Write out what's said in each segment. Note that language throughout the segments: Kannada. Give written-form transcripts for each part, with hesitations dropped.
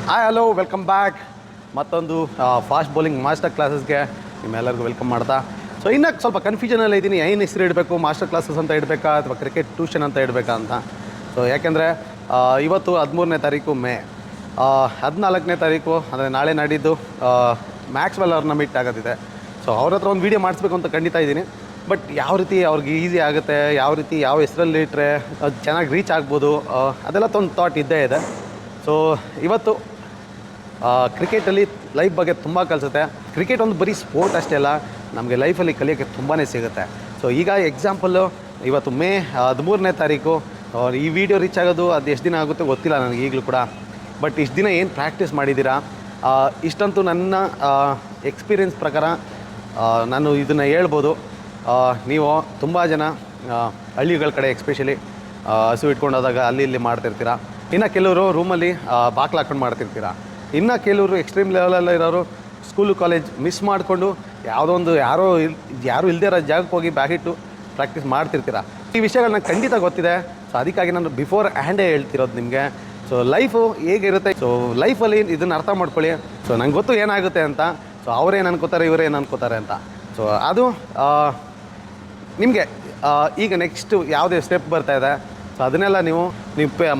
Hi hello welcome back. ಮತ್ತೊಂದು ಫಾಸ್ಟ್ ಬೌಲಿಂಗ್ ಮಾಸ್ಟರ್ ಕ್ಲಾಸಸ್ಗೆ ನಿಮ್ಮೆಲ್ಲರಿಗೂ ವೆಲ್ಕಮ್ ಮಾಡ್ತಾ. ಸೊ ಇನ್ನೂ ಸ್ವಲ್ಪ ಕನ್ಫ್ಯೂಷನಲ್ಲಿ ಇದ್ದೀನಿ, ಏನು ಹೆಸರು ಇಡಬೇಕು, ಮಾಸ್ಟರ್ ಕ್ಲಾಸಸ್ ಅಂತ ಇಡಬೇಕಾ ಅಥವಾ ಕ್ರಿಕೆಟ್ ಟ್ಯೂಷನ್ ಅಂತ ಇಡಬೇಕಾ ಅಂತ. ಸೊ ಯಾಕೆಂದರೆ ಇವತ್ತು 13ನೇ ತಾರೀಕು ಮೇ, 14ನೇ ತಾರೀಕು ಅಂದರೆ ನಾಳೆ ನಾಡಿದ್ದು ಮ್ಯಾಕ್ಸ್ವೆಲ್ ಅವ್ರನ್ನ ಮೀಟ್ ಆಗೋದಿದೆ. ಸೊ ಅವ್ರ ಹತ್ರ ಒಂದು ವೀಡಿಯೋ ಮಾಡಿಸ್ಬೇಕು ಅಂತ ಖಂಡಿತ ಇದ್ದೀನಿ. ಬಟ್ ಯಾವ ರೀತಿ ಅವ್ರಿಗೆ ಈಸಿ ಆಗುತ್ತೆ, ಯಾವ ರೀತಿ ಯಾವ ಹೆಸರಲ್ಲಿ ಇಟ್ಟರೆ ಅದು ಚೆನ್ನಾಗಿ ರೀಚ್ ಆಗ್ಬೋದು, ಅದೆಲ್ಲ ಒಂದು ಥಾಟ್ ಇದ್ದೇ ಇದೆ. ಸೊ ಇವತ್ತು ಕ್ರಿಕೆಟಲ್ಲಿ ಲೈಫ್ ಬಗ್ಗೆ ತುಂಬ ಕಲಿಸುತ್ತೆ. ಕ್ರಿಕೆಟ್ ಒಂದು ಬರೀ ಸ್ಪೋರ್ಟ್ ಅಷ್ಟೇ ಅಲ್ಲ, ನಮಗೆ ಲೈಫಲ್ಲಿ ಕಲಿಯೋಕ್ಕೆ ತುಂಬಾ ಸಿಗುತ್ತೆ. ಸೊ ಈಗ ಎಕ್ಸಾಂಪಲ್ಲು ಇವತ್ತು ಮೇ 13ನೇ ತಾರೀಕು, ಈ ವಿಡಿಯೋ ರೀಚ್ ಆಗೋದು ಅದು ಎಷ್ಟು ದಿನ ಆಗುತ್ತೆ ಗೊತ್ತಿಲ್ಲ ನನಗೆ ಈಗಲೂ ಕೂಡ. ಬಟ್ ಇಷ್ಟು ದಿನ ಏನು ಪ್ರಾಕ್ಟೀಸ್ ಮಾಡಿದ್ದೀರಾ, ಇಷ್ಟಂತೂ ನನ್ನ ಎಕ್ಸ್ಪೀರಿಯನ್ಸ್ ಪ್ರಕಾರ ನಾನು ಇದನ್ನು ಹೇಳ್ಬೋದು. ನೀವು ತುಂಬ ಜನ ಹಳ್ಳಿಗಳ ಕಡೆ ಎಕ್ಸ್ಪೆಷಲಿ ಹಸು ಇಟ್ಕೊಂಡು ಹೋದಾಗ ಅಲ್ಲಿ ಇಲ್ಲಿ ಮಾಡ್ತಿರ್ತೀರ. ಇನ್ನು ಕೆಲವರು ರೂಮಲ್ಲಿ ಬಾಕ್ಲು ಹಾಕೊಂಡು ಮಾಡ್ತಿರ್ತೀರ. ಇನ್ನು ಕೆಲವರು ಎಕ್ಸ್ಟ್ರೀಮ್ ಲೆವೆಲಲ್ಲಿ ಇರೋರು ಸ್ಕೂಲು ಕಾಲೇಜ್ ಮಿಸ್ ಮಾಡಿಕೊಂಡು ಯಾವುದೋ ಒಂದು ಯಾರೂ ಇಲ್ಲದೇ ಇರೋ ಜಾಗಕ್ಕೆ ಹೋಗಿ ಬ್ಯಾಗಿಟ್ಟು ಪ್ರಾಕ್ಟೀಸ್ ಮಾಡ್ತಿರ್ತೀರ. ಈ ವಿಷಯಗಳನ್ನ ಖಂಡಿತ ಗೊತ್ತಿದೆ. ಸೊ ಅದಕ್ಕಾಗಿ ನಾನು ಬಿಫೋರ್ ಹ್ಯಾಂಡೇ ಹೇಳ್ತಿರೋದು ನಿಮಗೆ. ಸೊ ಲೈಫು ಹೇಗಿರುತ್ತೆ, ಸೊ ಲೈಫಲ್ಲಿ ಇದನ್ನು ಅರ್ಥ ಮಾಡ್ಕೊಳ್ಳಿ. ಸೊ ನಂಗೆ ಗೊತ್ತು ಏನಾಗುತ್ತೆ ಅಂತ. ಸೊ ಅವರೇನು ಅನ್ಕೋತಾರೆ, ಇವರೇನು ಅನ್ಕೋತಾರೆ ಅಂತ. ಸೊ ಅದು ನಿಮಗೆ ಈಗ ನೆಕ್ಸ್ಟು ಯಾವುದೇ ಸ್ಟೆಪ್ ಬರ್ತಾಯಿದೆ, ಸೊ ಅದನ್ನೆಲ್ಲ ನೀವು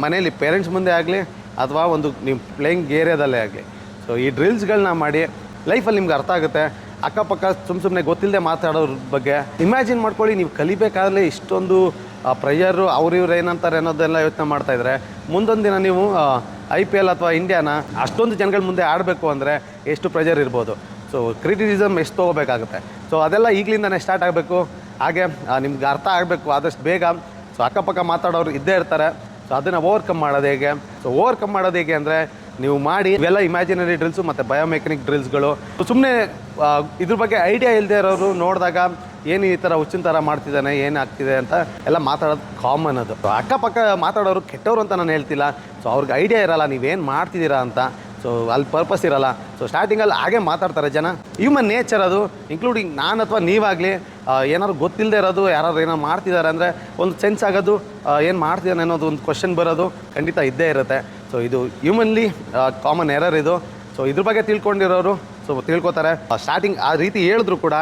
ಮನೇಲಿ ಪೇರೆಂಟ್ಸ್ ಮುಂದೆ ಆಗಲಿ ಅಥವಾ ಒಂದು ನೀವು ಪ್ಲೇಯಿಂಗ್ ಏರಿಯಾದಲ್ಲೇ ಆಗಲಿ, ಸೊ ಈ ಡ್ರಿಲ್ಸ್ಗಳನ್ನ ಮಾಡಿ ಲೈಫಲ್ಲಿ ನಿಮ್ಗೆ ಅರ್ಥ ಆಗುತ್ತೆ. ಅಕ್ಕಪಕ್ಕ ಸುಮ್ಮನೆ ಗೊತ್ತಿಲ್ಲದೆ ಮಾತಾಡೋರ ಬಗ್ಗೆ ಇಮ್ಯಾಜಿನ್ ಮಾಡ್ಕೊಳ್ಳಿ. ನೀವು ಕಲಿಬೇಕಾದ್ರೆ ಇಷ್ಟೊಂದು ಪ್ರೆಷರು ಇವ್ರು ಏನಂತಾರೆ ಅನ್ನೋದೆಲ್ಲ ಯೋಚನೆ ಮಾಡ್ತಾಯಿದ್ರೆ ಮುಂದೊಂದು ದಿನ ನೀವು IPL ಅಥವಾ ಇಂಡಿಯಾನ ಅಷ್ಟೊಂದು ಜನಗಳ ಮುಂದೆ ಆಡಬೇಕು ಅಂದರೆ ಎಷ್ಟು ಪ್ರೆಷರ್ ಇರ್ಬೋದು. ಸೊ ಕ್ರಿಟಿಸಿಸಮ್ ಎಷ್ಟು ತೊಗೋಬೇಕಾಗುತ್ತೆ. ಸೊ ಅದೆಲ್ಲ ಈಗಲಿಂದನೇ ಸ್ಟಾರ್ಟ್ ಆಗಬೇಕು. ಹಾಗೆ ನಿಮ್ಗೆ ಅರ್ಥ ಆಗಬೇಕು ಆದಷ್ಟು ಬೇಗ. ಸೊ ಅಕ್ಕಪಕ್ಕ ಮಾತಾಡೋರು ಇದ್ದೇ ಇರ್ತಾರೆ. ಸೊ ಅದನ್ನು ಓವರ್ಕಮ್ ಮಾಡೋದು ಹೇಗೆ, ಸೊ ಓವರ್ಕಮ್ ಮಾಡೋದು ಹೇಗೆ ಅಂದರೆ ನೀವು ಮಾಡಿ ಇವೆಲ್ಲ ಇಮ್ಯಾಜಿನರಿ ಡ್ರಿಲ್ಸು ಮತ್ತು ಬಯೋಮೆಕ್ಯಾನಿಕ್ ಡ್ರಿಲ್ಸ್ಗಳು. ಸುಮ್ಮನೆ ಇದ್ರ ಬಗ್ಗೆ ಐಡಿಯಾ ಇಲ್ಲದೆ ಇರೋರು ನೋಡಿದಾಗ ಏನು ಈ ಥರ ಹುಚ್ಚಿನ ಥರ ಮಾಡ್ತಿದ್ದಾನೆ, ಏನು ಆಗ್ತಿದೆ ಅಂತ ಎಲ್ಲ ಮಾತಾಡೋದು ಕಾಮನ್. ಅದು ಅಕ್ಕಪಕ್ಕ ಮಾತಾಡೋರು ಕೆಟ್ಟವರು ಅಂತ ನಾನು ಹೇಳ್ತಿಲ್ಲ. ಸೊ ಅವ್ರಿಗೆ ಐಡಿಯಾ ಇರೋಲ್ಲ ನೀವೇನು ಮಾಡ್ತಿದ್ದೀರಾ ಅಂತ. ಸೊ ಅಲ್ಲಿ ಪರ್ಪಸ್ ಇರೋಲ್ಲ. ಸೊ ಸ್ಟಾರ್ಟಿಂಗಲ್ಲಿ ಹಾಗೆ ಮಾತಾಡ್ತಾರೆ ಜನ. ಹ್ಯೂಮನ್ ನೇಚರ್ ಅದು, ಇನ್ಕ್ಲೂಡಿಂಗ್ ನಾನು ಅಥವಾ ನೀವಾಗಲಿ. ಏನಾದ್ರು ಗೊತ್ತಿಲ್ಲದೆ ಇರೋದು, ಯಾರಾದ್ರು ಏನೋ ಮಾಡ್ತಿದ್ದಾರೆ ಅಂದರೆ ಒಂದು ಸೆನ್ಸ್ ಆಗೋದು, ಏನು ಮಾಡ್ತಿದ್ದಾನೆ ಅನ್ನೋದು ಒಂದು ಕ್ವಶನ್ ಬರೋದು ಖಂಡಿತ ಇದ್ದೇ ಇರುತ್ತೆ. ಸೊ ಇದು ಹ್ಯೂಮನ್ಲಿ ಕಾಮನ್ ಎರರ್ ಇದು. ಸೊ ಇದ್ರ ಬಗ್ಗೆ ತಿಳ್ಕೊಂಡಿರೋರು ಸೊ ತಿಳ್ಕೊತಾರೆ. ಸ್ಟಾರ್ಟಿಂಗ್ ಆ ರೀತಿ ಹೇಳಿದ್ರು ಕೂಡ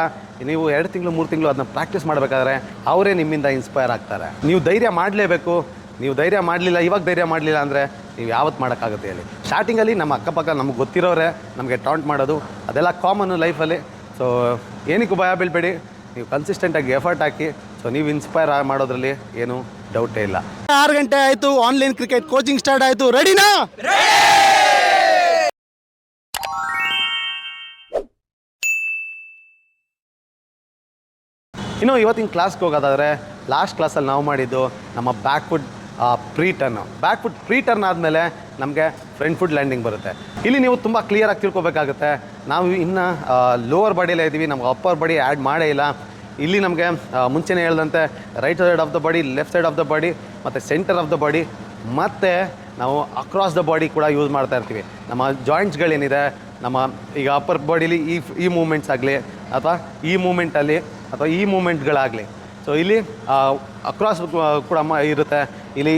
ನೀವು 2 ತಿಂಗಳು 3 ತಿಂಗಳು ಅದನ್ನ ಪ್ರಾಕ್ಟೀಸ್ ಮಾಡಬೇಕಾದ್ರೆ ಅವರೇ ನಿಮ್ಮಿಂದ ಇನ್ಸ್ಪೈರ್ ಆಗ್ತಾರೆ. ನೀವು ಧೈರ್ಯ ಮಾಡಲೇಬೇಕು. ನೀವು ಧೈರ್ಯ ಮಾಡಲಿಲ್ಲ, ಇವಾಗ ಧೈರ್ಯ ಮಾಡಲಿಲ್ಲ ಅಂದರೆ ನೀವು ಯಾವತ್ತು ಮಾಡೋಕ್ಕಾಗುತ್ತೆ ಹೇಳಿ. ಸ್ಟಾರ್ಟಿಂಗಲ್ಲಿ ನಮ್ಮ ಅಕ್ಕಪಕ್ಕ ನಮ್ಗೆ ಗೊತ್ತಿರೋರೆ ನಮಗೆ ಟಾಂಟ್ ಮಾಡೋದು ಅದೆಲ್ಲ ಕಾಮನ್ನು ಲೈಫಲ್ಲಿ. ಸೊ ಏನಕ್ಕೂ ಭಯ ಬೀಳಬೇಡಿ. ನೀವು ಕನ್ಸಿಸ್ಟೆಂಟಾಗಿ ಎಫರ್ಟ್ ಹಾಕಿ. ಸೊ ನೀವು ಇನ್ಸ್ಪೈರ್ ಮಾಡೋದ್ರಲ್ಲಿ ಏನು ಡೌಟೇ ಇಲ್ಲ. 6 ಗಂಟೆ ಆಯಿತು, ಆನ್ಲೈನ್ ಕ್ರಿಕೆಟ್ ಕೋಚಿಂಗ್ ಸ್ಟಾರ್ಟ್ ಆಯಿತು. ರೆಡಿನಾ? ಇನ್ನು ಇವತ್ತಿನ ಕ್ಲಾಸ್ಗೆ ಹೋಗೋದಾದರೆ ಲಾಸ್ಟ್ ಕ್ಲಾಸಲ್ಲಿ ನಾವು ಮಾಡಿದ್ದು ನಮ್ಮ ಬ್ಯಾಕ್ ಫುಟ್ ಪ್ರೀ ಟರ್ನ್ ಆದಮೇಲೆ ನಮಗೆ ಫ್ರಂಟ್ ಫುಟ್ ಲ್ಯಾಂಡಿಂಗ್ ಬರುತ್ತೆ. ಇಲ್ಲಿ ನೀವು ತುಂಬ ಕ್ಲಿಯರಾಗಿ ತಿಳ್ಕೊಬೇಕಾಗುತ್ತೆ. ನಾವು ಇನ್ನು ಲೋವರ್ ಬಾಡಿಯಲ್ಲೇ ಇದ್ದೀವಿ, ನಮ್ಗೆ ಅಪ್ಪರ್ ಬಾಡಿ ಆ್ಯಡ್ ಮಾಡೇ ಇಲ್ಲ. ಇಲ್ಲಿ ನಮಗೆ ಮುಂಚೆನೇ ಹೇಳ್ದಂತೆ right side of the body, left side of the body ಮತ್ತು ಸೆಂಟರ್ ಆಫ್ ದ ಬಾಡಿ ಮತ್ತು ನಾವು ಅಕ್ರಾಸ್ ದ ಬಾಡಿ ಕೂಡ ಯೂಸ್ ಮಾಡ್ತಾ ಇರ್ತೀವಿ. ನಮ್ಮ ಜಾಯಿಂಟ್ಸ್ಗಳೇನಿದೆ, ನಮ್ಮ ಈಗ ಅಪ್ಪರ್ ಬಾಡೀಲಿ ಈ ಮೂಮೆಂಟ್ಸ್ ಆಗಲಿ ಅಥವಾ ಈ ಮೂಮೆಂಟಲ್ಲಿ ಅಥವಾ ಈ ಮೂಮೆಂಟ್ಗಳಾಗಲಿ. ಸೊ ಇಲ್ಲಿ ಅಕ್ರಾಸ್ ಕೂಡ ಇರುತ್ತೆ. ಇಲ್ಲಿ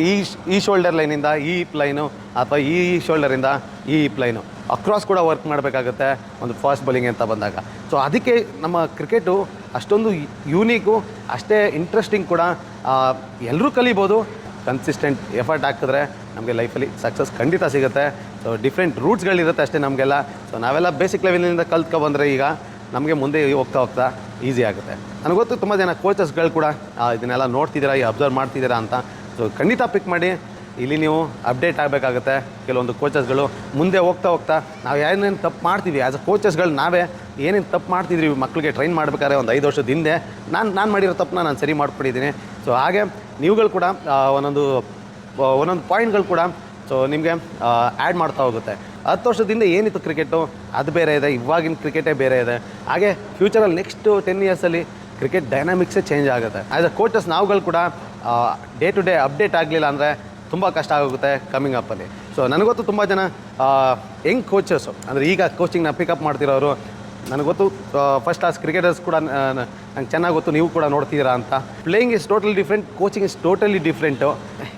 ಈ ಶೋಲ್ಡರ್ ಲೈನಿಂದ ಈ ಹಿಪ್ ಲೈನು ಅಥವಾ ಈ ಶೋಲ್ಡರಿಂದ ಈ ಹಿಪ್ ಲೈನು ಅಕ್ರಾಸ್ ಕೂಡ ವರ್ಕ್ ಮಾಡಬೇಕಾಗುತ್ತೆ ಒಂದು ಫಾಸ್ಟ್ ಬೌಲಿಂಗ್ ಅಂತ ಬಂದಾಗ. ಸೊ ಅದಕ್ಕೆ ನಮ್ಮ ಕ್ರಿಕೆಟು ಅಷ್ಟೊಂದು ಯೂನೀಕು, ಅಷ್ಟೇ ಇಂಟ್ರೆಸ್ಟಿಂಗ್ ಕೂಡ. ಎಲ್ಲರೂ ಕಲಿಬೋದು. ಕನ್ಸಿಸ್ಟೆಂಟ್ ಎಫರ್ಟ್ ಹಾಕಿದ್ರೆ ನಮಗೆ ಲೈಫಲ್ಲಿ ಸಕ್ಸಸ್ ಖಂಡಿತ ಸಿಗುತ್ತೆ. ಸೊ ಡಿಫ್ರೆಂಟ್ ರೂಟ್ಸ್ಗಳಿರುತ್ತೆ ಅಷ್ಟೇ ನಮಗೆಲ್ಲ. ಸೊ ನಾವೆಲ್ಲ ಬೇಸಿಕ್ ಲೆವೆಲಿಂದ ಕಲ್ತ್ಕೊಬಂದರೆ ಈಗ ನಮಗೆ ಮುಂದೆ ಹೋಗ್ತಾ ಈಸಿ ಆಗುತ್ತೆ. ನನಗೆ ಗೊತ್ತು ತುಂಬ ಜನ ಕೋಚಸ್ಗಳು ಕೂಡ ಇದನ್ನೆಲ್ಲ ನೋಡ್ತಿದ್ದೀರಾ, ಅಬ್ಸರ್ವ್ ಮಾಡ್ತಿದ್ದೀರಾ ಅಂತ. ಸೊ ಖಂಡಿತ ಪಿಕ್ ಮಾಡಿ. ಇಲ್ಲಿ ನೀವು ಅಪ್ಡೇಟ್ ಆಗಬೇಕಾಗುತ್ತೆ. ಕೆಲವೊಂದು ಕೋಚಸ್ಗಳು ಮುಂದೆ ಹೋಗ್ತಾ ನಾವು ಏನೇನು ತಪ್ಪು ಮಾಡ್ತೀವಿ ಆ್ಯಸ್ ಅ ಕೋಚಸ್ಗಳು, ನಾವೇ ಏನೇನು ತಪ್ಪು ಮಾಡ್ತಿದ್ವಿ ಮಕ್ಕಳಿಗೆ ಟ್ರೈನ್ ಮಾಡಬೇಕಾದ್ರೆ ಒಂದು 5 ವರ್ಷದ ಹಿಂದೆ ನಾನು ಮಾಡಿರೋ ತಪ್ಪನ್ನ ನಾನು ಸರಿ ಮಾಡ್ಕೊಂಡಿದ್ದೀನಿ. ಸೊ ಹಾಗೆ ನೀವುಗಳು ಕೂಡ ಒಂದೊಂದು ಪಾಯಿಂಟ್ಗಳು ಕೂಡ ಸೊ ನಿಮಗೆ ಆ್ಯಡ್ ಮಾಡ್ತಾ ಹೋಗುತ್ತೆ. 10 ವರ್ಷದಿಂದ ಏನಿತ್ತು ಕ್ರಿಕೆಟು ಅದು ಬೇರೆ ಇದೆ, ಇವಾಗಿನ ಕ್ರಿಕೆಟೇ ಬೇರೆ ಇದೆ. ಹಾಗೆ ಫ್ಯೂಚರಲ್ಲಿ ನೆಕ್ಸ್ಟು 10 ಇಯರ್ಸಲ್ಲಿ ಕ್ರಿಕೆಟ್ ಡೈನಾಮಿಕ್ಸೇ ಚೇಂಜ್ ಆಗುತ್ತೆ. ಆ್ಯಸ್ ಅ ಕೋಚಸ್ ನಾವುಗಳು ಕೂಡ ಡೇ ಟು ಡೇ ಅಪ್ಡೇಟ್ ಆಗಲಿಲ್ಲ ಅಂದರೆ ತುಂಬ ಕಷ್ಟ ಆಗೋಗುತ್ತೆ ಕಮ್ಮಿಂಗ್ ಅಪ್ಪಲ್ಲಿ. ಸೊ ನನಗೊತ್ತು ತುಂಬ ಜನ ಯಂಗ್ ಕೋಚಸ್ಸು ಅಂದರೆ ಈಗ ಕೋಚಿಂಗ್ನ ಪಿಕಪ್ ಮಾಡ್ತಿರೋರು ನನಗೆ ಗೊತ್ತು. ಫಸ್ಟ್ ಕ್ಲಾಸ್ ಕ್ರಿಕೆಟರ್ಸ್ ಕೂಡ ನಂಗೆ ಚೆನ್ನಾಗಿ ಗೊತ್ತು, ನೀವು ಕೂಡ ನೋಡ್ತಿದ್ದೀರಾ ಅಂತ. Playing is totally different, coaching is totally different.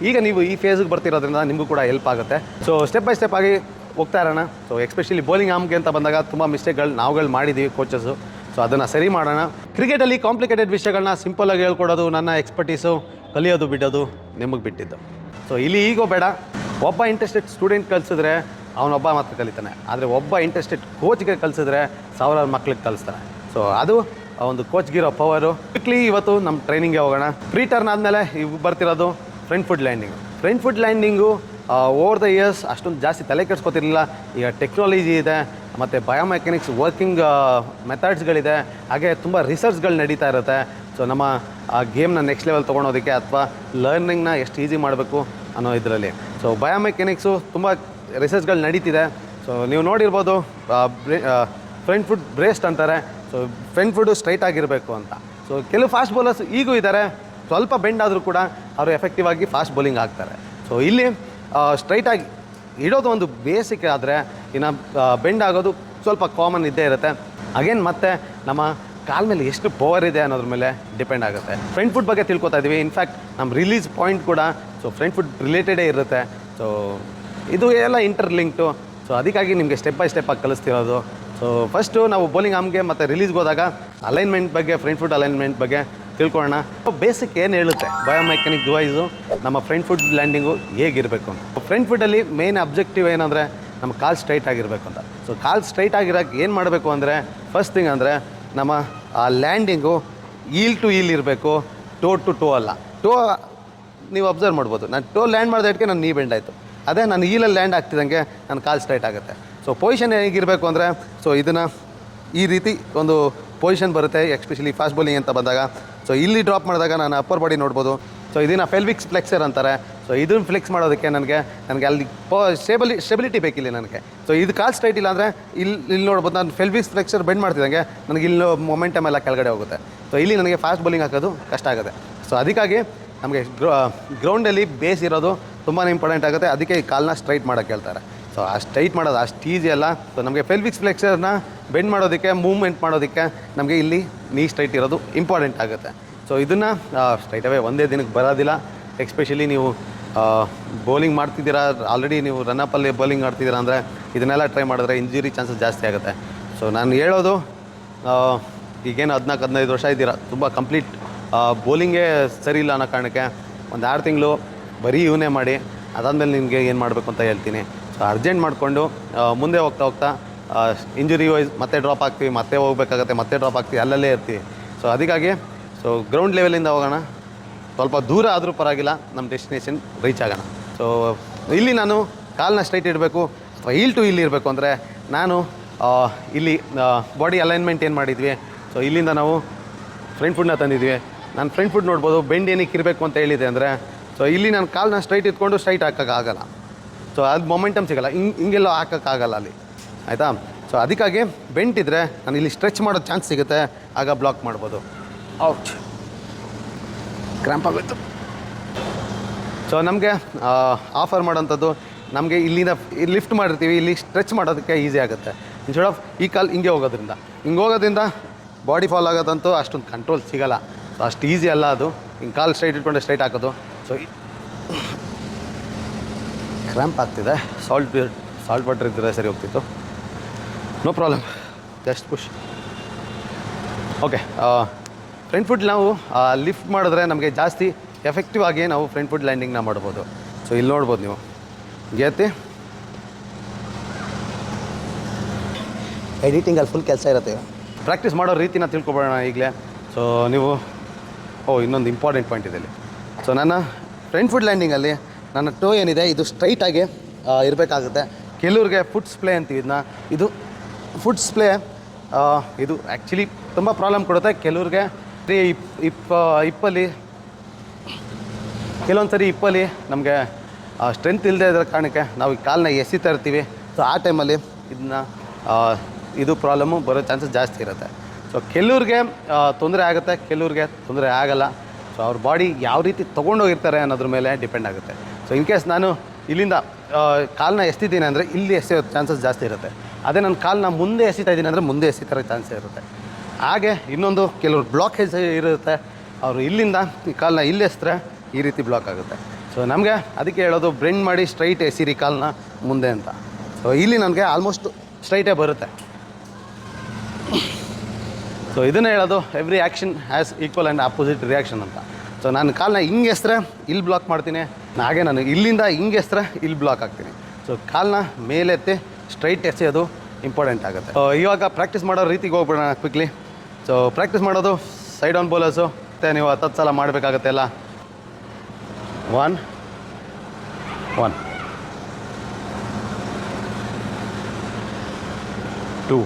ಈಗ ನೀವು ಈ ಫೇಸ್ಗೆ ಬರ್ತಿರೋದ್ರಿಂದ ನಿಮಗೂ ಕೂಡ ಹೆಲ್ಪ್ ಆಗುತ್ತೆ. ಸೊ ಸ್ಟೆಪ್ ಬೈ ಸ್ಟೆಪ್ ಆಗಿ ಹೋಗ್ತಾ ಇರೋಣ. ಸೊ ಎಸ್ಪೆಷಲಿ ಬೌಲಿಂಗ್ ಆರ್ಮ್ಗೆ ಅಂತ ಬಂದಾಗ ತುಂಬ ಮಿಸ್ಟೇಕ್ಗಳು ನಾವುಗಳು ಮಾಡಿದ್ದೀವಿ ಕೋಚಸ್ಸು. ಸೊ ಅದನ್ನು ಸರಿ ಮಾಡೋಣ. ಕ್ರಿಕೆಟಲ್ಲಿ ಕಾಂಪ್ಲಿಕೇಟೆಡ್ ವಿಷಯಗಳನ್ನ ಸಿಂಪಲಾಗಿ ಹೇಳ್ಕೊಡೋದು ನನ್ನ ಎಕ್ಸ್ಪರ್ಟೀಸು, ಕಲಿಯೋದು ಬಿಡೋದು ನಿಮಗೆ ಬಿಟ್ಟಿದ್ದು. ಸೊ ಇಲ್ಲಿ ಈಗೋ ಬೇಡ. ಒಬ್ಬ ಇಂಟ್ರೆಸ್ಟೆಡ್ ಸ್ಟೂಡೆಂಟ್ ಕಲಿಸಿದ್ರೆ ಅವನೊಬ್ಬ ಮಾತ್ರ ಕಲಿತಾನೆ, ಆದರೆ ಒಬ್ಬ ಇಂಟ್ರೆಸ್ಟೆಡ್ ಕೋಚ್ಗೆ ಕಲಿಸಿದ್ರೆ ಸಾವಿರಾರು ಮಕ್ಳಿಗೆ ಕಲಿಸ್ತಾನೆ. ಸೊ ಅದು ಒಂದು ಕೋಚ್ಗಿರೋ ಪವರು. ಕ್ವಿಕ್ಲಿ ಇವತ್ತು ನಮ್ಮ ಟ್ರೈನಿಂಗ್ಗೆ ಹೋಗೋಣ. ಪ್ರೀ ಟರ್ನ್ ಆದಮೇಲೆ ಈಗ ಬರ್ತಿರೋದು front foot landing. Over the years ಅಷ್ಟೊಂದು ಜಾಸ್ತಿ ತಲೆ ಕೆಡಿಸ್ಕೊತಿರ್ಲಿಲ್ಲ. ಈಗ ಟೆಕ್ನಾಲಜಿ ಇದೆ, ಮತ್ತು ಬಯೋಮೆಕ್ಯಾನಿಕ್ಸ್ ವರ್ಕಿಂಗ್ ಮೆಥಡ್ಸ್ಗಳಿದೆ, ಹಾಗೆ ತುಂಬ ರಿಸರ್ಚ್ಗಳು ನಡೀತಾ ಇರುತ್ತೆ. ಸೊ ನಮ್ಮ ಆ ಗೇಮ್ನ ನೆಕ್ಸ್ಟ್ ಲೆವೆಲ್ ತೊಗೊಳೋದಕ್ಕೆ ಅಥವಾ ಲರ್ನಿಂಗ್ನ ಎಷ್ಟು ಈಸಿ ಮಾಡಬೇಕು ಅನ್ನೋ ಇದರಲ್ಲಿ. ಸೊ ಬಯೋಮೆಕ್ಯಾನಿಕ್ಸು ತುಂಬ ರಿಸರ್ಚ್ಗಳು ನಡೀತಿದೆ. ಸೊ ನೀವು ನೋಡಿರ್ಬೋದು, ಫ್ರಂಟ್ ಫುಟ್ ಬ್ರೇಸ್ಟ್ ಅಂತಾರೆ. ಸೊ ಫ್ರಂಟ್ ಫುಟ್ಟು ಸ್ಟ್ರೈಟ್ ಆಗಿರಬೇಕು ಅಂತ. ಸೊ ಕೆಲವು ಫಾಸ್ಟ್ ಬೌಲರ್ಸ್ ಈಗೂ ಇದ್ದಾರೆ, ಸ್ವಲ್ಪ ಬೆಂಡ್ ಆದರೂ ಕೂಡ ಅವರು ಎಫೆಕ್ಟಿವ್ ಆಗಿ ಫಾಸ್ಟ್ ಬೌಲಿಂಗ್ ಆಗ್ತಾರೆ. ಸೊ ಇಲ್ಲಿ ಸ್ಟ್ರೈಟಾಗಿ ಇಡೋದು ಒಂದು ಬೇಸಿಕ್ ಆದರೆ, ಇನ್ನು ಬೆಂಡ್ ಆಗೋದು ಸ್ವಲ್ಪ ಕಾಮನ್ ಇದ್ದೇ ಇರುತ್ತೆ. ಅಗೇನ್ ಮತ್ತೆ ನಮ್ಮ ಕಾಲ ಮೇಲೆ ಎಷ್ಟು ಪವರ್ ಇದೆ ಅನ್ನೋದ್ರ ಮೇಲೆ ಡಿಪೆಂಡ್ ಆಗುತ್ತೆ. ಫ್ರಂಟ್ ಫುಟ್ ಬಗ್ಗೆ ತಿಳ್ಕೊತಾ ಇದ್ದೀವಿ. ಇನ್ಫ್ಯಾಕ್ಟ್ ನಮ್ಮ ರಿಲೀಸ್ ಪಾಯಿಂಟ್ ಕೂಡ ಸೊ ಫ್ರಂಟ್ ಫುಟ್ ರಿಲೇಟೆಡೇ ಇರುತ್ತೆ. ಸೊ ಇದು ಎಲ್ಲ ಇಂಟರ್ಲಿಂಕ್ಟು. ಸೊ ಅದಕ್ಕಾಗಿ ನಿಮಗೆ ಸ್ಟೆಪ್ ಬೈ ಸ್ಟೆಪ್ ಆಗಿ ಕಲಿಸ್ತಿರೋದು. ಸೊ ಫಸ್ಟು ನಾವು ಬೌಲಿಂಗ್ ಆರ್ಮ್ಗೆ ಮತ್ತು ರಿಲೀಸ್ಗೆ ಹೋದಾಗ ಅಲೈನ್ಮೆಂಟ್ ಬಗ್ಗೆ, ಫ್ರಂಟ್ ಫುಟ್ ಅಲೈನ್ಮೆಂಟ್ ಬಗ್ಗೆ ತಿಳ್ಕೊಳ್ಳೋಣ. ಬೇಸಿಕ್ ಏನು ಹೇಳುತ್ತೆ ಬಯೋಮೆಕ್ಯಾನಿಕ್ ಡಿವೈಸು ನಮ್ಮ ಫ್ರಂಟ್ ಫುಟ್ ಲ್ಯಾಂಡಿಂಗು ಹೇಗಿರಬೇಕು ಅಂತ. ಫ್ರಂಟ್ ಫುಟ್ಟಲ್ಲಿ ಮೇನ್ ಅಬ್ಜೆಕ್ಟಿವ್ ಏನಂದರೆ ನಮ್ಮ ಕಾಲು ಸ್ಟ್ರೈಟ್ ಆಗಿರಬೇಕು ಅಂತ. ಸೊ ಕಾಲು ಸ್ಟ್ರೈಟ್ ಆಗಿರೋಕ್ಕೆ ಏನು ಮಾಡಬೇಕು ಅಂದರೆ, ಫಸ್ಟ್ ಥಿಂಗ್ ಅಂದರೆ ನಮ್ಮ ಆ ಲ್ಯಾಂಡಿಂಗು ಈಲ್ ಟು ಈಲ್ ಇರಬೇಕು, ಟೋ ಟು ಟೋ ಅಲ್ಲ. ಟೋ ನೀವು ಅಬ್ಸರ್ವ್ ಮಾಡ್ಬೋದು, ನಾನು ಟೋ ಲ್ಯಾಂಡ್ ಮಾಡಿದಕ್ಕೆ ನಾನು ನೀ ಬೆಂಡ್ ಆಯಿತು. ಅದೇ ನಾನು ಈಲಲ್ಲಿ ಲ್ಯಾಂಡ್ ಆಗ್ತಿದ್ದಂಗೆ ನನ್ನ ಕಾಲು ಸ್ಟ್ರೈಟ್ ಆಗುತ್ತೆ. ಸೊ ಪೊಸಿಷನ್ ಹೇಗಿರಬೇಕು ಅಂದರೆ, ಸೊ ಇದನ್ನು ಈ ರೀತಿ ಒಂದು ಪೊಸಿಷನ್ ಬರುತ್ತೆ, ಎಸ್ಪೆಷಲಿ ಫಾಸ್ಟ್ ಬೌಲಿಂಗ್ ಅಂತ ಬಂದಾಗ. ಸೊ ಇಲ್ಲಿ ಡ್ರಾಪ್ ಮಾಡಿದಾಗ ನಾನು ಅಪ್ಪರ್ ಬಾಡಿ ನೋಡ್ಬೋದು. ಸೊ ಇದನ್ನು ಪೆಲ್ವಿಕ್ ಫ್ಲೆಕ್ಸರ್ ಅಂತಾರೆ. ಸೊ ಇದನ್ನು ಫ್ಲೆಕ್ಸ್ ಮಾಡೋದಕ್ಕೆ ನನಗೆ ಅಲ್ಲಿ ಸ್ಟೆಬಿಲಿಟಿ ಬೇಕಿಲ್ಲ ನನಗೆ. ಸೊ ಇದು ಕಾಲ್ ಸ್ಟ್ರೈಟ್ ಇಲ್ಲ ಅಂದರೆ ಇಲ್ಲಿ ನೋಡ್ಬೋದು, ನಾನು ಪೆಲ್ವಿಕ್ ಫ್ಲೆಕ್ಸರ್ ಬೆಂಡ್ ಮಾಡ್ತಿದ್ದಂಗೆ ನನಗೆ ಇಲ್ಲಿ ಮೊಮೆಂಟಮ್ ಎಲ್ಲ ಕೆಳಗಡೆ ಹೋಗುತ್ತೆ. ಸೊ ಇಲ್ಲಿ ನನಗೆ ಫಾಸ್ಟ್ ಬೌಲಿಂಗ್ ಹಾಕೋದು ಕಷ್ಟ ಆಗುತ್ತೆ. ಸೊ ಅದಕ್ಕಾಗಿ ನಮಗೆ ಗ್ರೌಂಡಲ್ಲಿ ಬೇಸ್ ಇರೋದು ತುಂಬಾ ಇಂಪಾರ್ಟೆಂಟ್ ಆಗುತ್ತೆ. ಅದಕ್ಕೆ ಈ ಕಾಲನ್ನ ಸ್ಟ್ರೈಟ್ ಮಾಡೋಕ್ಕೆ ಹೇಳ್ತಾರೆ. ಸೊ ಆ ಸ್ಟ್ರೈಟ್ ಮಾಡೋದು ಅಷ್ಟು ಈಸಿ ಅಲ್ಲ. ಸೊ ನಮಗೆ ಪೆಲ್ವಿಕ್ ಫ್ಲೆಕ್ಸರ್ನ ಬೆಂಡ್ ಮಾಡೋದಕ್ಕೆ, ಮೂವ್ಮೆಂಟ್ ಮಾಡೋದಕ್ಕೆ ನಮಗೆ ಇಲ್ಲಿ ನೀ ಸ್ಟ್ರೈಟ್ ಇರೋದು ಇಂಪಾರ್ಟೆಂಟ್ ಆಗುತ್ತೆ. ಸೊ ಇದನ್ನು ಸ್ಟ್ರೈಟ್ ಅವೇ ಒಂದೇ ದಿನಕ್ಕೆ ಬರೋದಿಲ್ಲ. ಎಸ್ಪೆಷಲಿ ನೀವು ಬೌಲಿಂಗ್ ಮಾಡ್ತಿದ್ದೀರಾ, ಆಲ್ರೆಡಿ ನೀವು ರನ್ನಪ್ಪಲ್ಲಿ ಬೌಲಿಂಗ್ ಆಡ್ತಿದ್ದೀರಾ ಅಂದರೆ ಇದನ್ನೆಲ್ಲ ಟ್ರೈ ಮಾಡಿದ್ರೆ ಇಂಜುರಿ ಚಾನ್ಸಸ್ ಜಾಸ್ತಿ ಆಗುತ್ತೆ. ಸೊ ನಾನು ಹೇಳೋದು, ಈಗೇನು 14-15 ವರ್ಷ ಇದ್ದೀರಾ, ತುಂಬ ಕಂಪ್ಲೀಟ್ ಬೌಲಿಂಗೇ ಸರಿ ಇಲ್ಲ ಅನ್ನೋ ಕಾರಣಕ್ಕೆ ಒಂದು 6 ತಿಂಗಳು ಬರೀ ಇವನೇ ಮಾಡಿ, ಅದಾದಮೇಲೆ ನಿಮಗೆ ಏನು ಮಾಡಬೇಕು ಅಂತ ಹೇಳ್ತೀನಿ. ಸೊ ಅರ್ಜೆಂಟ್ ಮಾಡಿಕೊಂಡು ಮುಂದೆ ಹೋಗ್ತಾ ಇಂಜುರಿ ವೈಸ್ ಮತ್ತೆ ಡ್ರಾಪ್ ಆಗ್ತೀವಿ, ಮತ್ತೆ ಹೋಗ್ಬೇಕಾಗತ್ತೆ, ಮತ್ತೆ ಡ್ರಾಪ್ ಆಗ್ತೀವಿ, ಅಲ್ಲಲ್ಲೇ ಇರ್ತೀವಿ. ಸೊ ಅದಕ್ಕಾಗಿ ಸೊ ಗ್ರೌಂಡ್ ಲೆವೆಲಿಂದ ಹೋಗೋಣ, ಸ್ವಲ್ಪ ದೂರ ಆದರೂ ಪರವಾಗಿಲ್ಲ, ನಮ್ಮ ಡೆಸ್ಟಿನೇಷನ್ ರೀಚ್ ಆಗೋಣ. ಸೊ ಇಲ್ಲಿ ನಾನು ಕಾಲನ್ನ ಸ್ಟ್ರೈಟ್ ಇಡಬೇಕು ಅಥವಾ ಈಲ್ ಟು ಇಲ್ಲಿ ಇರಬೇಕು ಅಂದರೆ ನಾನು ಇಲ್ಲಿ ಬಾಡಿ ಅಲೈನ್ಮೆಂಟ್ ಏನು ಮಾಡಿದ್ವಿ. ಸೊ ಇಲ್ಲಿಂದ ನಾವು ಫ್ರಂಟ್ ಫುಟ್ನ ತಂದಿದ್ವಿ. ನಾನು ಫ್ರಂಟ್ ಫುಟ್ ನೋಡ್ಬೋದು, ಬೆಂಡ್ ಏನಕ್ಕೆ ಇರಬೇಕು ಅಂತ ಹೇಳಿದೆ ಅಂದರೆ, ಸೊ ಇಲ್ಲಿ ನಾನು ಕಾಲನ್ನ ಸ್ಟ್ರೈಟ್ ಇಟ್ಕೊಂಡು ಸ್ಟ್ರೈಟ್ ಹಾಕೋಕ್ಕಾಗಲ್ಲ. ಸೊ ಅದು ಮೊಮೆಂಟಮ್ ಸಿಗೋಲ್ಲ, ಹಿಂಗೆಲ್ಲ ಹಾಕೋಕ್ಕಾಗಲ್ಲ ಅಲ್ಲಿ, ಆಯಿತಾ. ಸೊ ಅದಕ್ಕಾಗಿ ಬೆಂಟ್ ಇದ್ದರೆ ನಾನು ಇಲ್ಲಿ ಸ್ಟ್ರೆಚ್ ಮಾಡೋ ಚಾನ್ಸ್ ಸಿಗುತ್ತೆ, ಆಗ ಬ್ಲಾಕ್ ಮಾಡ್ಬೋದು. ಔಟ್, ಕ್ರ್ಯಾಂಪ್ ಆಗೋಯ್ತು. ಸೊ ನಮಗೆ ಆಫರ್ ಮಾಡೋಂಥದ್ದು, ನಮಗೆ ಇಲ್ಲಿಂದ ಲಿಫ್ಟ್ ಮಾಡಿರ್ತೀವಿ, ಇಲ್ಲಿ ಸ್ಟ್ರೆಚ್ ಮಾಡೋದಕ್ಕೆ ಈಸಿ ಆಗುತ್ತೆ. ಇನ್ಸ್ಟೆಡ್ ಆಫ್ ಈ ಕಾಲು ಹಿಂಗೆ ಹೋಗೋದ್ರಿಂದ, ಹಿಂಗೆ ಹೋಗೋದ್ರಿಂದ ಬಾಡಿ ಫಾಲ್ ಆಗೋದಂತೂ ಅಷ್ಟೊಂದು ಕಂಟ್ರೋಲ್ ಸಿಗೋಲ್ಲ. ಸೊ ಅಷ್ಟು ಈಸಿ ಅಲ್ಲ ಅದು, ಹಿಂಗೆ ಕಾಲು ಸ್ಟ್ರೈಟ್ ಇಟ್ಕೊಂಡು ಸ್ಟ್ರೈಟ್ ಹಾಕೋದು. ಸೊ ಕ್ರ್ಯಾಂಪ್ ಆಗ್ತಿದೆ, ಸಾಲ್ಟ್ ವಾಟರ್ ಇದ್ದರೆ ಸರಿ ಹೋಗ್ತಿತ್ತು. No problem, just push. Okay, front foot ನಾವು ಲಿಫ್ಟ್ ಮಾಡಿದ್ರೆ ನಮಗೆ ಜಾಸ್ತಿ ಎಫೆಕ್ಟಿವ್ ಆಗಿ ನಾವು ಫ್ರಂಟ್ ಫುಟ್ ಲ್ಯಾಂಡಿಂಗ್ನ ಮಾಡ್ಬೋದು. ಸೊ ಇಲ್ಲಿ ನೋಡ್ಬೋದು ನೀವು, ಗೆತ್ತಿ ಎಡಿಟಿಂಗಲ್ಲಿ ಫುಲ್ ಕೆಲಸ ಇರುತ್ತೆ. ಪ್ರಾಕ್ಟೀಸ್ ಮಾಡೋ ರೀತಿನ ತಿಳ್ಕೊಬೋಣ ಈಗಲೇ. ಸೊ ನೀವು ಇನ್ನೊಂದು ಇಂಪಾರ್ಟೆಂಟ್ ಪಾಯಿಂಟ್ ಇದೆ ಇಲ್ಲಿ. ಸೊ ನನ್ನ ಫ್ರಂಟ್ ಫುಟ್ ಲ್ಯಾಂಡಿಂಗಲ್ಲಿ ನನ್ನ ಟೋ ಏನಿದೆ ಇದು ಸ್ಟ್ರೈಟಾಗಿ ಇರಬೇಕಾಗುತ್ತೆ. ಕೆಲವ್ರಿಗೆ ಫುಟ್ ಸ್ಪ್ಲೇ ಅಂತೀವಿ ಇದನ್ನ, ಇದು ಫುಟ್ ಸ್ಪ್ಲೇ ಇದು ಆ್ಯಕ್ಚುಲಿ ತುಂಬ ಪ್ರಾಬ್ಲಮ್ ಕೊಡುತ್ತೆ ಕೆಲವ್ರಿಗೆ. ಇಪ್ಪಲ್ಲಿ ಕೆಲವೊಂದು ಸರಿ ಇಪ್ಪಲ್ಲಿ ನಮಗೆ ಸ್ಟ್ರೆಂತ್ ಇಲ್ಲದೆ ಇರೋ ಕಾರಣಕ್ಕೆ ನಾವು ಈ ಕಾಲನ್ನ ಎಸಿತಾ ಇರ್ತೀವಿ. ಸೊ ಆ ಟೈಮಲ್ಲಿ ಇದು ಪ್ರಾಬ್ಲಮ್ಮು ಬರೋ ಚಾನ್ಸಸ್ ಜಾಸ್ತಿ ಇರುತ್ತೆ. ಸೊ ಕೆಲವ್ರಿಗೆ ತೊಂದರೆ ಆಗುತ್ತೆ, ಕೆಲವ್ರಿಗೆ ತೊಂದರೆ ಆಗಲ್ಲ. ಸೊ ಅವ್ರ ಬಾಡಿ ಯಾವ ರೀತಿ ತೊಗೊಂಡೋಗಿರ್ತಾರೆ ಅನ್ನೋದ್ರ ಮೇಲೆ ಡಿಪೆಂಡ್ ಆಗುತ್ತೆ. ಸೊ ಇನ್ ಕೇಸ್ ನಾನು ಇಲ್ಲಿಂದ ಕಾಲನ್ನ ಎಸ್ತಿದ್ದೀನಿ ಅಂದರೆ ಇಲ್ಲಿ ಎಸೆಯೋ ಚಾನ್ಸಸ್ ಜಾಸ್ತಿ ಇರುತ್ತೆ. ಅದೇ ನನ್ನ ಕಾಲನ್ನ ಮುಂದೆ ಎಸಿತಾ ಇದ್ದೀನಿ ಅಂದರೆ ಮುಂದೆ ಎಸಿತಾರೋ ಚಾನ್ಸೇ ಇರುತ್ತೆ. ಹಾಗೆ ಇನ್ನೊಂದು ಕೆಲವ್ರು ಬ್ಲಾಕೇಜ್ ಇರುತ್ತೆ, ಅವರು ಇಲ್ಲಿಂದ ಈ ಕಾಲನ್ನ ಇಲ್ಲಿ ಎಸಿದ್ರೆ ಈ ರೀತಿ ಬ್ಲಾಕ್ ಆಗುತ್ತೆ. ಸೊ ನಮಗೆ ಅದಕ್ಕೆ ಹೇಳೋದು, ಬೆಂಡ್ ಮಾಡಿ ಸ್ಟ್ರೈಟ್ ಎಸಿರಿ ಕಾಲನ್ನ ಮುಂದೆ ಅಂತ. ಸೊ ಇಲ್ಲಿ ನನಗೆ ಆಲ್ಮೋಸ್ಟ್ ಸ್ಟ್ರೈಟೇ ಬರುತ್ತೆ. ಸೊ ಇದನ್ನೇ ಹೇಳೋದು every action has equal and opposite reaction ಅಂತ. ಸೊ ನಾನು ಕಾಲನ್ನ ಹಿಂಗೆ ಎಸ್ರೆ ಇಲ್ಲಿ ಬ್ಲಾಕ್ ಮಾಡ್ತೀನಿ, ಹಾಗೆ ನಾನು ಇಲ್ಲಿಂದ ಹಿಂಗೆ ಎಸ್ರೆ ಇಲ್ಲಿ ಬ್ಲಾಕ್ ಆಗ್ತೀನಿ. ಸೊ ಕಾಲನ್ನ ಮೇಲೆತ್ತಿ ಸ್ಟ್ರೈಟ್ ಎಸೆಯೋದು ಇಂಪಾರ್ಟೆಂಟ್ ಆಗುತ್ತೆ. ಇವಾಗ ಪ್ರಾಕ್ಟೀಸ್ ಮಾಡೋ ರೀತಿಗೆ ಹೋಗ್ಬಿಡೋಣ ಕ್ವಿಕ್ಲಿ. ಸೊ ಪ್ರಾಕ್ಟೀಸ್ ಮಾಡೋದು ಸೈಡ್ ಆನ್ ಬೌಲರ್ಸು, ಮತ್ತು ನೀವು 10 ಸಲ ಮಾಡಬೇಕಾಗತ್ತೆ ಎಲ್ಲ. 1 1 2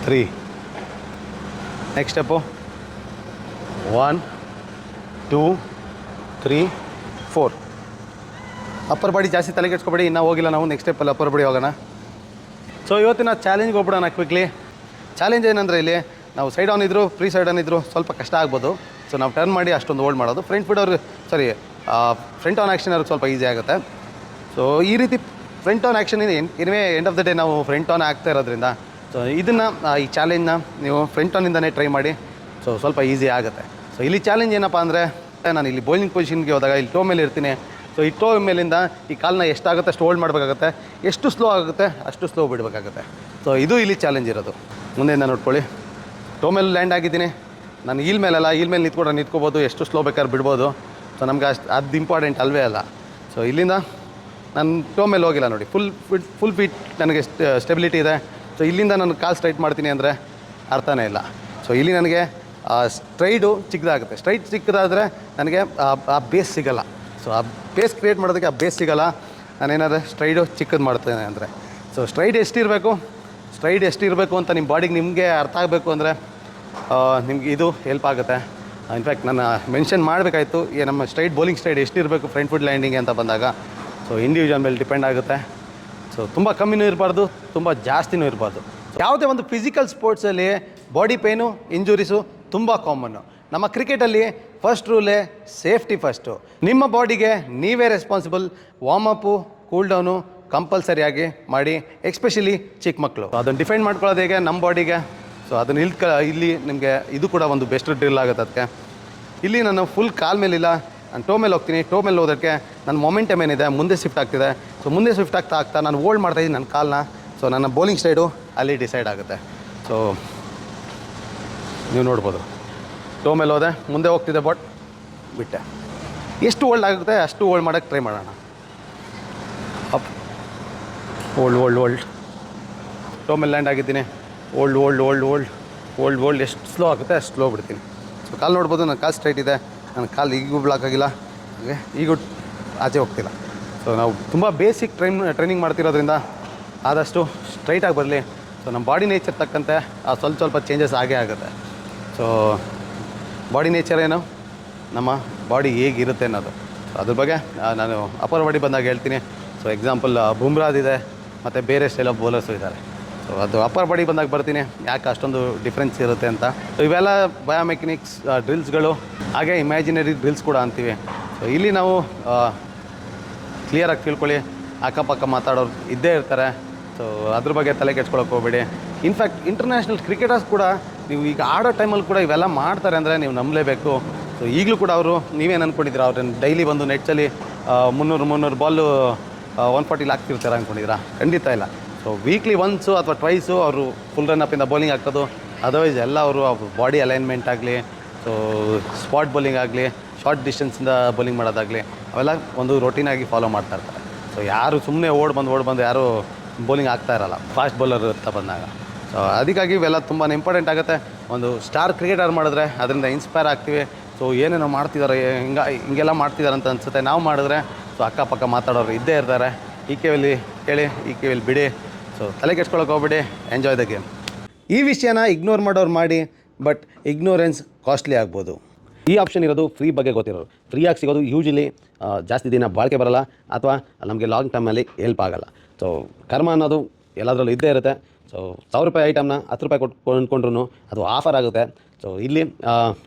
3 ನೆಕ್ಸ್ಟ್ ಸ್ಟೆಪ್ಪು 1 2 3 4. ಅಪ್ಪರ್ ಬಾಡಿ ಜಾಸ್ತಿ ತಲೆ ಕೆಡ್ಸ್ಕೊಬೇಡಿ, ಇನ್ನೂ ಹೋಗಿಲ್ಲ ನಾವು. ನೆಕ್ಸ್ಟ್ ಸ್ಟೆಪ್ಪಲ್ಲಿ ಅಪ್ಪರ್ ಬಾಡಿ ಹೋಗೋಣ. ಸೊ ಇವತ್ತಿನ ಚಾಲೆಂಜ್ಗೆ ಹೋಗ್ಬಿಡೋಣ ಕ್ವಿಕ್ಲಿ. ಚಾಲೆಂಜ್ ಏನಂದರೆ ಇಲ್ಲಿ ನಾವು ಸೈಡ್ ಆನ್ ಇದ್ದರು, ಫ್ರೀ ಸೈಡ್ ಆನ್ ಇದ್ದರು ಸ್ವಲ್ಪ ಕಷ್ಟ ಆಗ್ಬೋದು. ಸೊ ನಾವು ಟರ್ನ್ ಮಾಡಿ ಅಷ್ಟೊಂದು ಹೋಲ್ಡ್ ಮಾಡೋದು. ಫ್ರಂಟ್ ಆನ್ ಆ್ಯಕ್ಷನ್ ಅವ್ರಿಗೆ ಸ್ವಲ್ಪ ಈಸಿ ಆಗುತ್ತೆ. ಸೊ ಈ ರೀತಿ front on action anyway end of the day ನಾವು ಫ್ರಂಟ್ ಆನ್ ಆಗ್ತಾ ಇರೋದ್ರಿಂದ ಸೊ ಇದನ್ನು ಈ ಚಾಲೆಂಜ್ನ ನೀವು ಫ್ರಂಟ್ ಆನಿಂದನೇ ಟ್ರೈ ಮಾಡಿ. ಸೊ ಸ್ವಲ್ಪ ಈಸಿ ಆಗುತ್ತೆ. ಸೊ ಇಲ್ಲಿ ಚಾಲೆಂಜ್ ಏನಪ್ಪ ಅಂದರೆ, ನಾನು ಇಲ್ಲಿ ಬೌಲಿಂಗ್ ಪೊಸಿಷನ್ಗೆ ಹೋದಾಗ ಇಲ್ಲಿ ಟೋ ಮೇಲೆ ಇರ್ತೀನಿ. ಸೊ ಈ ಟೋ ಮೇಲಿಂದ ಈ ಕಾಲನ್ನ ಎಷ್ಟಾಗುತ್ತೆ ಅಷ್ಟು ಹೋಲ್ಡ್ ಮಾಡಬೇಕಾಗುತ್ತೆ, ಎಷ್ಟು ಸ್ಲೋ ಆಗುತ್ತೆ ಅಷ್ಟು ಸ್ಲೋ ಬಿಡಬೇಕಾಗುತ್ತೆ. ಸೊ ಇದು ಇಲ್ಲಿ ಚಾಲೆಂಜ್ ಇರೋದು. ಮುಂದೆಯಿಂದ ನೋಡ್ಕೊಳ್ಳಿ. ಟೋ ಮೇಲೆ ಲ್ಯಾಂಡ್ ಆಗಿದ್ದೀನಿ ನಾನು, ಈಲ್ ಮೇಲೆಲ್ಲ ಈಲ್ ಮೇಲೆ ನಿಂತ್ಕೋಬೋದು, ಎಷ್ಟು ಸ್ಲೋ ಬೇಕಾದ್ರೆ ಬಿಡ್ಬೋದು. ಸೊ ನಮ್ಗೆ ಅದು ಇಂಪಾರ್ಟೆಂಟ್ ಅಲ್ವೇ ಅಲ್ಲ. ಸೊ ಇಲ್ಲಿಂದ ನಾನು ಟೋ ಮೇಲೆ ಹೋಗಿಲ್ಲ ನೋಡಿ, ಫುಲ್ ಫೀಟ್ ನನಗೆ ಸ್ಟೆಬಿಲಿಟಿ ಇದೆ. ಸೊ ಇಲ್ಲಿಂದ ನಾನು ಕಾಲು ಸ್ಟ್ರೈಟ್ ಮಾಡ್ತೀನಿ ಅಂದರೆ ಅರ್ಥನೇ ಇಲ್ಲ. ಸೊ ಇಲ್ಲಿ ನನಗೆ ಸ್ಟ್ರೈಡು ಚಿಕ್ಕದಾಗುತ್ತೆ. ಸ್ಟ್ರೈಟ್ ಚಿಕ್ಕದಾದರೆ ನನಗೆ ಆ ಬೇಸ್ ಸಿಗೋಲ್ಲ. ಸೊ ಆ ಬೇಸ್ ಕ್ರಿಯೇಟ್ ಮಾಡೋದಕ್ಕೆ ಆ ಬೇಸ್ ಸಿಗೋಲ್ಲ ನಾನೇನಾದ್ರೆ ಸ್ಟ್ರೈಡು ಚಿಕ್ಕದು ಮಾಡ್ತೇನೆ ಅಂದರೆ. ಸೊ ಸ್ಟ್ರೈಡ್ ಎಷ್ಟಿರಬೇಕು ಅಂತ ನಿಮ್ಮ ಬಾಡಿಗೆ ನಿಮಗೆ ಅರ್ಥ ಆಗಬೇಕು ಅಂದರೆ ನಿಮ್ಗೆ ಇದು ಹೆಲ್ಪ್ ಆಗುತ್ತೆ. ಇನ್ಫ್ಯಾಕ್ಟ್ ನಾನು ಮೆನ್ಷನ್ ಮಾಡಬೇಕಾಯ್ತು ನಮ್ಮ ಬೌಲಿಂಗ್ ಸ್ಟ್ರೈಡ್ ಎಷ್ಟಿರಬೇಕು ಫ್ರಂಟ್ ಫುಟ್ ಲ್ಯಾಂಡಿಂಗ್ ಅಂತ ಬಂದಾಗ. ಸೊ ಇಂಡಿವಿಜುವಲ್ ಮೇಲೆ ಡಿಪೆಂಡ್ ಆಗುತ್ತೆ. ಸೊ ತುಂಬ ಕಮ್ಮಿನೂ ಇರಬಾರ್ದು, ತುಂಬ ಜಾಸ್ತಿನೂ ಇರಬಾರ್ದು. ಯಾವುದೇ ಒಂದು ಫಿಸಿಕಲ್ ಸ್ಪೋರ್ಟ್ಸಲ್ಲಿ ಬಾಡಿ ಪೇನು, ಇಂಜುರೀಸು ತುಂಬ ಕಾಮನ್ನು. ನಮ್ಮ ಕ್ರಿಕೆಟಲ್ಲಿ ಫಸ್ಟ್ ರೂಲೇ ಸೇಫ್ಟಿ ಫಸ್ಟು. ನಿಮ್ಮ ಬಾಡಿಗೆ ನೀವೇ ರೆಸ್ಪಾನ್ಸಿಬಲ್. ವಾರ್ಮಪ್ಪು, ಕೂಲ್ ಡೌನು ಕಂಪಲ್ಸರಿಯಾಗಿ ಮಾಡಿ, ಎಕ್ಸ್ಪೆಷಲಿ ಚಿಕ್ಕ ಮಕ್ಕಳು. ಅದನ್ನು ಡಿಫೈನ್ ಮಾಡ್ಕೊಳ್ಳೋದು ಹೇಗೆ ನಮ್ಮ ಬಾಡಿಗೆ. ಸೊ ಅದನ್ನು ಇಲ್ಲಿ ನಿಮಗೆ ಇದು ಕೂಡ ಒಂದು ಬೆಸ್ಟ್ ಡ್ರಿಲ್ ಆಗುತ್ತೆ. ಅದಕ್ಕೆ ಇಲ್ಲಿ ನಾನು ಫುಲ್ ಕಾಲ್ ಮೇಲಿಲ್ಲ, ನಾನು ಟೋ ಮೇಲೆ ಹೋಗ್ತೀನಿ. ಟೋ ಮೇಲೆ ಹೋಗೋದಕ್ಕೆ ನನ್ನ ಮೊಮೆಂಟಮ್ ಏನಿದೆ ಮುಂದೆ ಶಿಫ್ಟ್ ಆಗ್ತಿದೆ. ಸೊ ಮುಂದೆ ಶಿಫ್ಟ್ ಆಗ್ತಾ ನಾನು ಹೋಲ್ಡ್ ಮಾಡ್ತಾಯಿದ್ದೀನಿ ನನ್ನ ಕಾಲನ್ನ. ಸೊ ನನ್ನ ಬೌಲಿಂಗ್ ಸ್ಟೈಡು ಅಲ್ಲಿ ಡಿಸೈಡ್ ಆಗುತ್ತೆ. ಸೊ ನೀವು ನೋಡ್ಬೋದು, ಟೋ ಮೇಲೆ ಹೋದೆ, ಮುಂದೆ ಹೋಗ್ತಿದ್ದೆ, ಬಟ್ ಬಿಟ್ಟೆ. ಎಷ್ಟು ಹೋಲ್ಡ್ ಆಗುತ್ತೆ ಅಷ್ಟು ಹೋಲ್ಡ್ ಮಾಡೋಕ್ಕೆ ಟ್ರೈ ಮಾಡೋಣ. ಅಪ್, ಹೋಲ್ಡ್ ಟೋ ಮೇಲೆ ಲ್ಯಾಂಡ್ ಆಗಿದ್ದೀನಿ. ಹೋಲ್ಡ್ ಎಷ್ಟು ಸ್ಲೋ ಆಗುತ್ತೆ ಅಷ್ಟು ಸ್ಲೋ ಬಿಡ್ತೀನಿ. ಸೊ ಕಾಲು ನೋಡ್ಬೋದು, ನನ್ನ ಕಾಲು ಸ್ಟ್ರೈಟ್ ಇದೆ, ನನ್ನ ಕಾಲು ಈಗೂ ಬ್ಲಾಕ್ ಆಗಿಲ್ಲ, ಹಾಗೆ ಈಗೂ ಆಚೆ ಹೋಗ್ತಿಲ್ಲ. ಸೊ ನಾವು ತುಂಬ ಬೇಸಿಕ್ ಟ್ರೈನಿಂಗ್ ಮಾಡ್ತಿರೋದ್ರಿಂದ ಆದಷ್ಟು ಸ್ಟ್ರೈಟಾಗಿ ಬರಲಿ. ಸೊ ನಮ್ಮ ಬಾಡಿ ನೇಚರ್ ತಕ್ಕಂತೆ ಸ್ವಲ್ಪ ಚೇಂಜಸ್ ಆಗೇ ಆಗುತ್ತೆ. ಸೊ ಬಾಡಿ ನೇಚರ್ ಏನು, ನಮ್ಮ ಬಾಡಿ ಹೇಗಿರುತ್ತೆ ಅನ್ನೋದು. ಸೊ ಅದ್ರ ಬಗ್ಗೆ ನಾನು ಅಪ್ಪರ್ ಬಾಡಿ ಬಂದಾಗ ಹೇಳ್ತೀನಿ. ಸೊ ಎಕ್ಸಾಂಪಲ್ ಬುಮ್ರಾದಿದೆ ಮತ್ತು ಬೇರೆ ಸ್ಟೈಲ್ ಆಫ್ ಬೌಲರ್ಸು ಇದ್ದಾರೆ. ಸೊ ಅದು ಅಪ್ಪರ್ ಬಾಡಿ ಬಂದಾಗ ಬರ್ತೀನಿ ಯಾಕೆ ಅಷ್ಟೊಂದು ಡಿಫ್ರೆನ್ಸ್ ಇರುತ್ತೆ ಅಂತ. ಸೊ ಇವೆಲ್ಲ ಬಯೋಮೆಕ್ಯಾನಿಕ್ಸ್ ಡ್ರಿಲ್ಸ್ಗಳು, ಹಾಗೆ ಇಮ್ಯಾಜಿನರಿ ಡ್ರಿಲ್ಸ್ ಕೂಡ ಅಂತೀವಿ. ಸೊ ಇಲ್ಲಿ ನಾವು ಕ್ಲಿಯರಾಗಿ ತಿಳ್ಕೊಳ್ಳಿ, ಅಕ್ಕಪಕ್ಕ ಮಾತಾಡೋರು ಇದ್ದೇ ಇರ್ತಾರೆ. ಸೊ ಅದ್ರ ಬಗ್ಗೆ ತಲೆ ಕೆಡ್ಸ್ಕೊಳಕ್ಕೆ ಹೋಗಬೇಡಿ. ಇನ್ಫ್ಯಾಕ್ಟ್ ಇಂಟರ್ನ್ಯಾಷನಲ್ ಕ್ರಿಕೆಟರ್ಸ್ ಕೂಡ ನೀವು ಈಗ ಆಡೋ ಟೈಮಲ್ಲಿ ಕೂಡ ಇವೆಲ್ಲ ಮಾಡ್ತಾರೆ ಅಂದರೆ ನೀವು ನಂಬಲೇಬೇಕು. ಸೊ ಈಗಲೂ ಕೂಡ ಅವರು ನೀವೇನು ಅಂದ್ಕೊಂಡಿದ್ದೀರಾ, ಅವ್ರನ್ನ ಡೈಲಿ ಬಂದು ನೆಟ್ಸಲ್ಲಿ 300 ಬಾಲು 140 ಹಾಕ್ತಿರ್ತಾರೆ ಅಂದ್ಕೊಂಡಿದ್ದೀರಾ? ಖಂಡಿತ ಇಲ್ಲ. ಸೊ ವೀಕ್ಲಿ ಒನ್ಸು ಅಥವಾ ಟ್ವೈಸು ಅವರು ಫುಲ್ ರನ್ನಪ್ಪಿಂದ ಬೌಲಿಂಗ್ ಹಾಕೋದು. ಅದರ್ವೈಸ್ ಎಲ್ಲ ಅವರು ಬಾಡಿ ಅಲೈನ್ಮೆಂಟ್ ಆಗಲಿ, ಸೊ ಸ್ಪಾಟ್ ಬೌಲಿಂಗ್ ಆಗಲಿ, ಶಾರ್ಟ್ ಡಿಸ್ಟೆನ್ಸಿಂದ ಬೌಲಿಂಗ್ ಮಾಡೋದಾಗಲಿ, ಅವೆಲ್ಲ ಒಂದು ರೊಟೀನಾಗಿ ಫಾಲೋ ಮಾಡ್ತಾ ಇರ್ತಾರೆ. ಸೊ ಯಾರು ಸುಮ್ಮನೆ ಓಡ್ ಬಂದು ಯಾರು ಬೌಲಿಂಗ್ ಆಗ್ತಾ ಇರಲ್ಲ ಫಾಸ್ಟ್ ಬೌಲರ್ ಅಂತ ಬಂದಾಗ. ಸೊ ಅದಕ್ಕಾಗಿ ಇವೆಲ್ಲ ತುಂಬಾ ಇಂಪಾರ್ಟೆಂಟ್ ಆಗುತ್ತೆ. ಒಂದು ಸ್ಟಾರ್ ಕ್ರಿಕೆಟರ್ ಮಾಡಿದ್ರೆ ಅದರಿಂದ ಇನ್ಸ್ಪೈರ್ ಆಗ್ತೀವಿ. ಸೊ ಏನೇನೋ ಮಾಡ್ತಿದ್ದಾರೆ, ಹಿಂಗೆಲ್ಲ ಮಾಡ್ತಿದ್ದಾರೆ ಅಂತ ಅನಿಸುತ್ತೆ. ನಾವು ಮಾಡಿದ್ರೆ ಸೊ ಅಕ್ಕಪಕ್ಕ ಮಾತಾಡೋರು ಇದ್ದೇ ಇರ್ತಾರೆ. ಈ ಕಿವಿಯಲ್ಲಿ ಕೇಳಿ, ಈ ಕಿವಿಯಲ್ಲಿ ಬಿಡಿ. ಸೊ ತಲೆ ಕೆಡ್ಸ್ಕೊಳಕ್ಕೆ ಹೋಗ್ಬಿಡಿ, ಎಂಜಾಯ್ ದ ಗೇಮ್. ಈ ವಿಷಯನ ಇಗ್ನೋರ್ ಮಾಡೋರು ಮಾಡಿ, ಬಟ್ ಇಗ್ನೋರೆನ್ಸ್ ಕಾಸ್ಟ್ಲಿ ಆಗ್ಬೋದು. ಈ ಆಪ್ಷನ್ ಇರೋದು ಫ್ರೀ ಬಗ್ಗೆ ಗೊತ್ತಿರೋರು. ಫ್ರೀಯಾಗಿ ಸಿಗೋದು ಯೂಶಲಿ ಜಾಸ್ತಿ ದಿನ ಬಾಳಿಕೆ ಬರೋಲ್ಲ, ಅಥವಾ ನಮಗೆ ಲಾಂಗ್ ಟೈಮಲ್ಲಿ ಹೆಲ್ಪ್ ಆಗೋಲ್ಲ. ಸೊ ಕರ್ಮ ಅನ್ನೋದು ಎಲ್ಲದರಲ್ಲೂ ಇದ್ದೇ ಇರುತ್ತೆ. ಸೊ 1000 ರೂಪಾಯಿ ಐಟಮ್ನ 10 ರೂಪಾಯಿ ಕೊಟ್ಟು ಕೊಂಡ್ಕೊಂಡ್ರು ಅದು ಆಫರ್ ಆಗುತ್ತೆ. ಸೊ ಇಲ್ಲಿ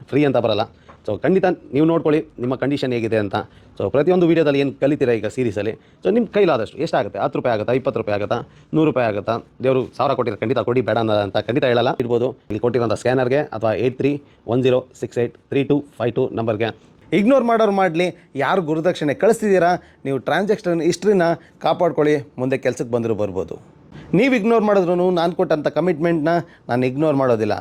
ಫ್ರೀ ಅಂತ ಬರೋಲ್ಲ. ಸೊ ಖಂಡಿತ ನೀವು ನೋಡ್ಕೊಳ್ಳಿ ನಿಮ್ಮ ಕಂಡೀಷನ್ ಹೇಗಿದೆ ಅಂತ. ಸೊ ಪ್ರತಿಯೊಂದು ವೀಡಿಯೋದಲ್ಲಿ ಏನು ಕಲಿತೀರಾ ಈಗ ಸೀರೀಸಲ್ಲಿ, ಸೊ ನಿಮ್ಮ ಕೈಲಾದಷ್ಟು ಎಷ್ಟಾಗುತ್ತೆ, 10 ರೂಪಾಯಿ ಆಗುತ್ತಾ, 20 ರೂಪಾಯಿ ಆಗುತ್ತಾ, 100 ರೂಪಾಯಿ ಆಗುತ್ತಾ, ದೇವರು 1000 ಕೊಟ್ಟಿದ್ದಾರೆ ಖಂಡಿತ ಕೊಡಿ, ಬೇಡ ಅಂತ ಖಂಡಿತ ಹೇಳಲ್ಲ. ಇರ್ಬೋದು ಇಲ್ಲಿ ಕೊಟ್ಟಿರೋಂಥ ಸ್ಕ್ಯಾನರ್ಗೆ ಅಥವಾ 8310683252 ನಂಬರ್ಗೆ ಇಗ್ನೋರ್ ಮಾಡೋರು ಮಾಡಲಿ, ಯಾರು ಗುರುದಕ್ಷಿಣೆ ಕಳಿಸ್ತಿದ್ದೀರಾ ನೀವು ಟ್ರಾನ್ಸಾಕ್ಷನ್ ಹಿಸ್ಟ್ರಿನ ಕಾಪಾಡ್ಕೊಳ್ಳಿ, ಮುಂದೆ ಕೆಲಸಕ್ಕೆ ಬಂದರೂ ಬರ್ಬೋದು. ನೀವು ಇಗ್ನೋರ್ ಮಾಡಿದ್ರು ನಾನು ಕೊಟ್ಟಂಥ ಕಮಿಟ್ಮೆಂಟ್ನ ನಾನು ಇಗ್ನೋರ್ ಮಾಡೋದಿಲ್ಲ.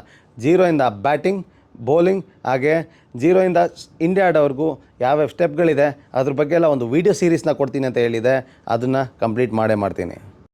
0ಇಂದ ಬ್ಯಾಟಿಂಗ್, ಬೌಲಿಂಗ್, ಹಾಗೆ 0ಇಂದ ಇಂಡಿಯಾ ಆಡೋವರೆಗೂ ಯಾವ್ಯಾವ ಸ್ಟೆಪ್ಗಳಿದೆ ಅದ್ರ ಬಗ್ಗೆ ಎಲ್ಲ ಒಂದು ವೀಡಿಯೋ ಸೀರೀಸ್ನ ಕೊಡ್ತೀನಿ ಅಂತ ಹೇಳಿದೆ, ಅದನ್ನು ಕಂಪ್ಲೀಟ್ ಮಾಡೇ ಮಾಡ್ತೀನಿ.